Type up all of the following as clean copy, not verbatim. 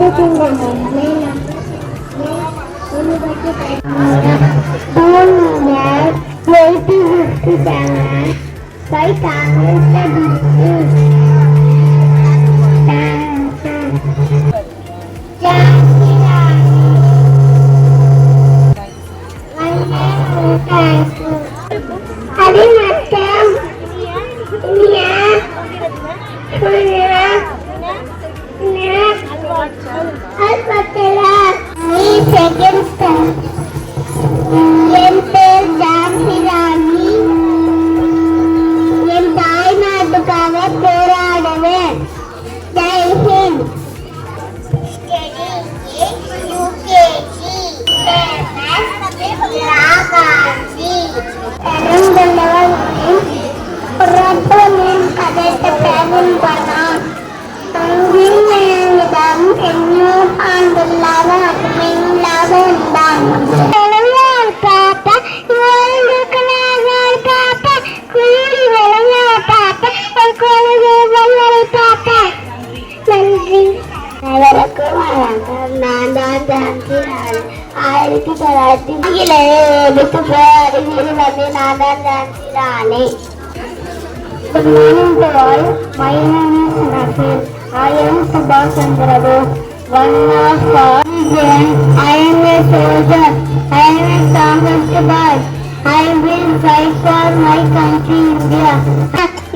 Good morning to all. My name is Nasir. I am Subhash Chandra Bose, one of our children. I am a soldier. I am a strongest boy. I will fight for my country, India.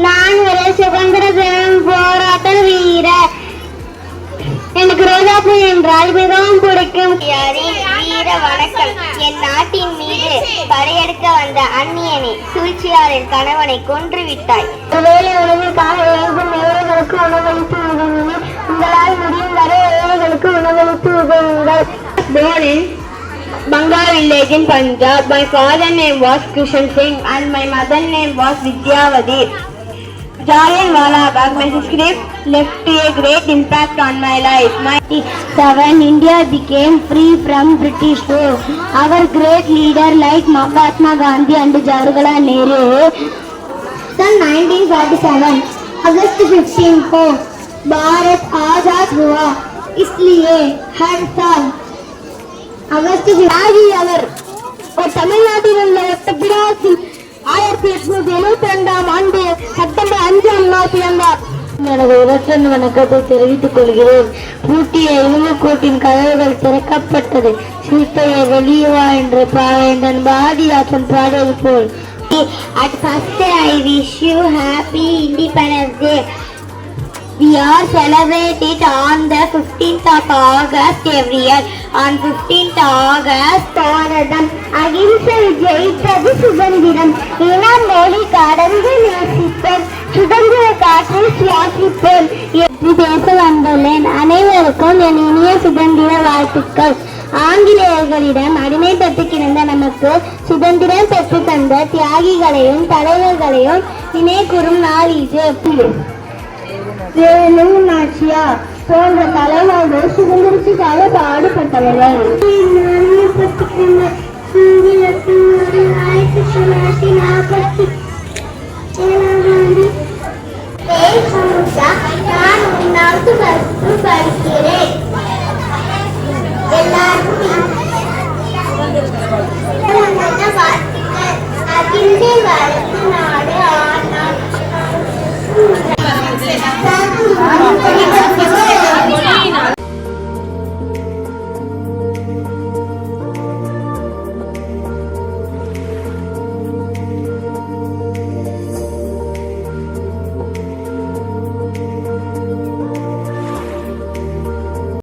நான் ஒரு சுதந்திர தினம் போராட்ட வீரர். எனக்கு ரோஜாப்பூ என்றால் மிகவும் பிடிக்கும். வீர வணக்கம். என் நாட்டின் மீது படையெடுக்க வந்த அந்நியனை சூழ்ச்சியாளர் கணவனை கொன்று விட்டாய். ஒருவேளை உணவுக்காக ஏகும் ஏழைகளுக்கு உணவளித்து உதவுங்கள். உங்களால் முடியும் வரை ஏழைகளுக்கு உணவளித்து உதவுங்கள். Born in Bengal village in Punjab. My father name was Krishan Singh and my mother name was Vidyavati. Jallianwala Bagh, my script left a great impact on my life. India became free from British rule. Our great leader like Mahatma Gandhi and Jawaharlal Nehru. Then 1947, August 15 को भारत आजाद हुआ. इसलिए हर साल अगस्त அவர் ஒரு தமிழ்நாட்டில் உள்ள ஒட்டப்பிடாசி 1872 ஆண்டு September 5 நாள் பிறந்தார். எனது உரசன் வணக்கத்தை தெரிவித்துக் கொள்கிறேன். பூட்டிய இழுவக்கூட்டின் கதவுகள் திறக்கப்பட்டது. சீத்தையை வெளியே வா என்று பாவேந்தன் பாரதிதாசன் பாடுவது போல். At first I wish you happy Independence Day. We are celebrated on the 15th of August every year. On 15th August, பாரதம் அகிம்சை ஜெயித்தது சுதந்திரம். இனம் மொழி கடந்து நேசிப்போம். சுதந்திர காற்றை சுவாசிப்போம். எப்படி பேச வந்துள்ளேன். அனைவருக்கும் என் இனிய சுதந்திர வாழ்த்துக்கள். ஆங்கிலேயர்களிடம் அடிமைப்பட்டு கிடந்த நமக்கு சுதந்திரம் பெற்று தந்த தியாகிகளையும் தலைவர்களையும் நினைவுகூரும் நாள் இது. நாச்சியா போன்ற தலைவர்கள் சுதந்திரத்துக்காக பாடுபட்டவர்கள். 1940